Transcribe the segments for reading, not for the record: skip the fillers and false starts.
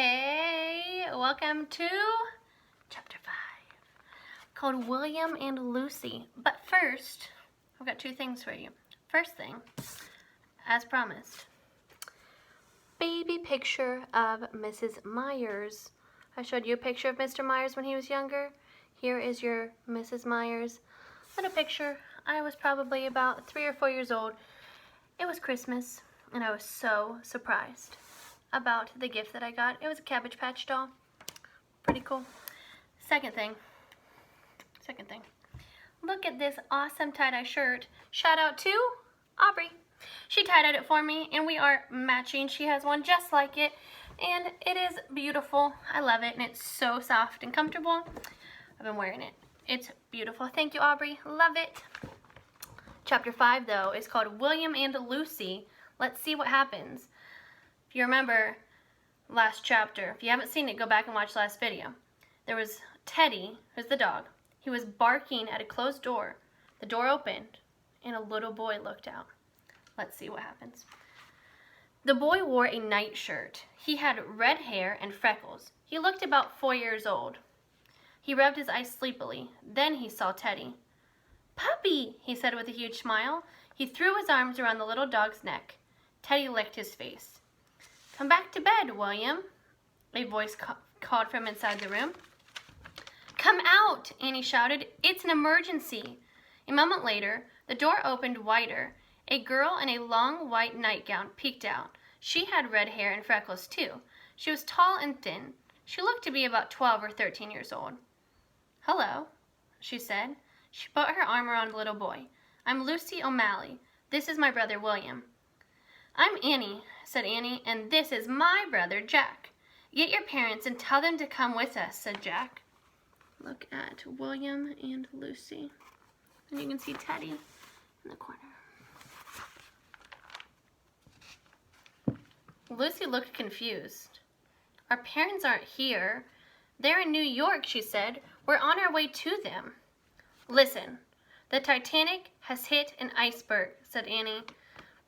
Hey, welcome to chapter 5 called William and Lucy. But first, I've got two things for you. First thing, as promised, baby picture of Mrs. Myers. I showed you a picture of Mr. Myers when he was younger. Here is your Mrs. Myers. Little picture. I was probably about 3 or 4 years old. It was Christmas, and I was so surprised about the gift that I got. It was a Cabbage Patch doll. Pretty cool. Second thing. Look at this awesome tie-dye shirt. Shout out to Aubrey. She tie-dyed it for me, and we are matching. She has one just like it, and it is beautiful. I love it, and it's so soft and comfortable. I've been wearing it. It's beautiful. Thank you, Aubrey. Love it. Chapter 5, though, is called William and Lucy. Let's see what happens. If you remember last chapter, if you haven't seen it, go back and watch the last video. There was Teddy, who's the dog. He was barking at a closed door. The door opened, and a little boy looked out. Let's see what happens. The boy wore a nightshirt. He had red hair and freckles. He looked about 4 years old. He rubbed his eyes sleepily. Then he saw Teddy. "Puppy," he said with a huge smile. He threw his arms around the little dog's neck. Teddy licked his face. "Come back to bed, William," a voice called from inside the room. "Come out," Annie shouted. "It's an emergency." A moment later, the door opened wider. A girl in a long white nightgown peeked out. She had red hair and freckles too. She was tall and thin. She looked to be about 12 or 13 years old. "Hello," she said. She put her arm around the little boy. "I'm Lucy O'Malley. This is my brother William." "I'm Annie," said Annie, "and this is my brother Jack. Get your parents and tell them to come with us," said Jack. Look at William and Lucy. And you can see Teddy in the corner. Lucy looked confused. "Our parents aren't here. They're in New York," she said. "We're on our way to them." "Listen, the Titanic has hit an iceberg," said Annie.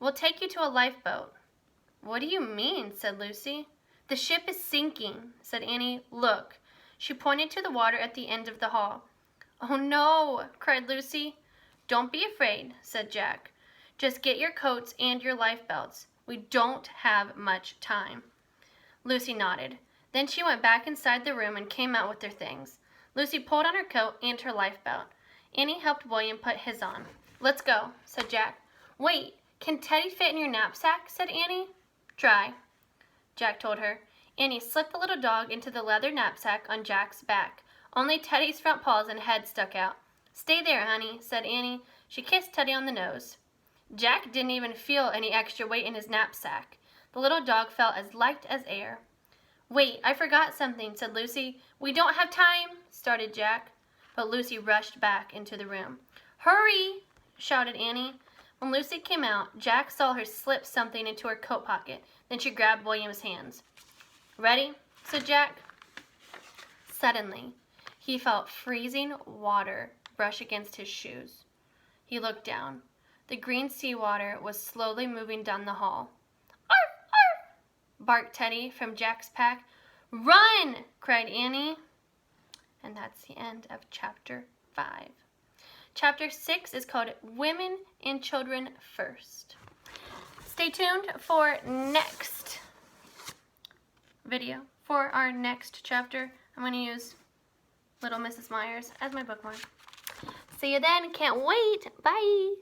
"We'll take you to a lifeboat." "What do you mean?" said Lucy. "The ship is sinking," said Annie. "Look." She pointed to the water at the end of the hall. "Oh no," cried Lucy. "Don't be afraid," said Jack. "Just get your coats and your life belts. We don't have much time." Lucy nodded. Then she went back inside the room and came out with their things. Lucy pulled on her coat and her life belt. Annie helped William put his on. "Let's go," said Jack. "Wait, can Teddy fit in your knapsack?" said Annie. "Try," Jack told her. Annie slipped the little dog into the leather knapsack on Jack's back. Only Teddy's front paws and head stuck out. "Stay there, honey," said Annie. She kissed Teddy on the nose. Jack didn't even feel any extra weight in his knapsack. The little dog felt as light as air. "Wait, I forgot something," said Lucy. "We don't have time," started Jack. But Lucy rushed back into the room. "Hurry!" shouted Annie. When Lucy came out, Jack saw her slip something into her coat pocket. Then she grabbed William's hands. "Ready?" said Jack. Suddenly, he felt freezing water brush against his shoes. He looked down. The green seawater was slowly moving down the hall. "Arf! Arf!" barked Teddy from Jack's pack. "Run!" cried Annie. And that's the end of chapter 5. Chapter 6 is called Women and Children First. Stay tuned for next video. For our next chapter, I'm going to use Little Mrs. Myers as my bookmark. See you then. Can't wait. Bye.